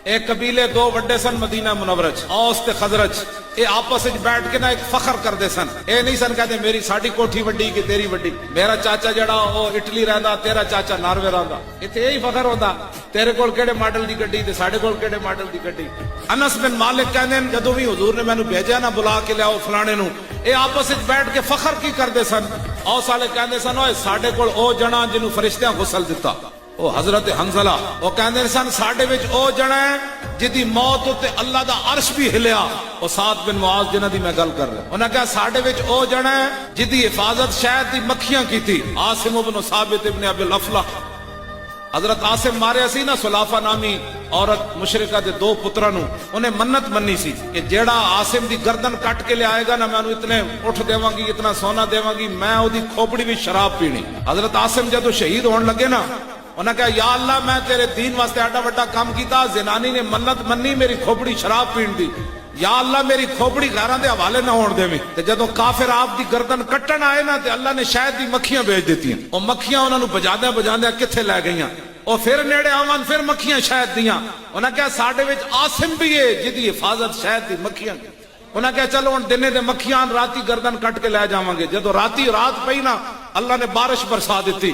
एक कबीले दो वड्डे सन मदीना मुनव्वरच, औस ते खजरज। ये आपस में बैठ के ना एक फखर करते सन। ये नहीं सन कहते मेरी साड़ी कोठी वड्डी कि तेरी वड्डी, मेरा चाचा जड़ा वो इटली रहिंदा, तेरा चाचा नार्वे रहिंदा। इत्थे यही फखर होता, तेरे कोल केड़े मॉडल दी गड्डी ते साडे कोल केड़े मॉडल दी गड्डी। अनस बिन मालिक कहंदे ने जदों भी हुजूर ने मैनू भेजा ना बुला के लियाओ फलाने नू, ये आपस में बैठ के फखर की करते सन। औस वाले कहंदे सन ओए साडे कोल ओ जणा जिन्हों फरिश्तियां गुसल दिता, ओ हजरत हंजला। वो कहते सन साडे विच ओ जणा है जिदी मौत उत्ते अल्लाह दा अर्श भी हिलिया, ओ साद बिन मुआज जिन्हां दी मैं गल कर रहा। उन्हें कहा साडे विच ओ जणा है जिदी हिफाजत शहद दी मक्खियां की थी, आसिम इब्न साबित इब्न अबिल अफला। हजरत आसिम मारिया सी ना सुलाफा नामी औरत मुशरिका दे दो पुत्रां नू, उन्हें मन्नत मन्नी सी कि जेड़ा आसिम दी गर्दन कट के ले आएगा ना, मैं इतने उठ देवांगी, इतना सोना देवांगी, मैं ओदी खोपड़ी भी शराब पीनी। हजरत आसिम जदों शहीद होने लगे ना, उन्हें कहा या अल्लाह मैं तेरे दीन वास्ते एडा वड्डा काम किया, जनानी ने मन्नत मन्नी मेरी खोपड़ी शराब पीण दी, या अल्लाह मेरी खोपड़ी घरां दे हवाले ना होण देवी। ते जदों काफिर आप दी गर्दन कट्टण आए ना, ते अल्लाह ने शहद दी मक्खियां भेज दित्तियां। ओ मक्खियां उन्हां नू बजांदे बजांदे किथे लै गईयां। ओ फिर नेड़े आवन, फिर मक्खियां शहद दियां। उन्हें कहा साडे विच आसिम भी है जिदी हिफाजत शहद दी मक्खियां। उन्हें कहा चलो हुण दिने दे मक्खियां राती गर्दन कट के लै जावांगे। जदों राती रात पई ना, अल्लाह ने बारिश बरसा दी।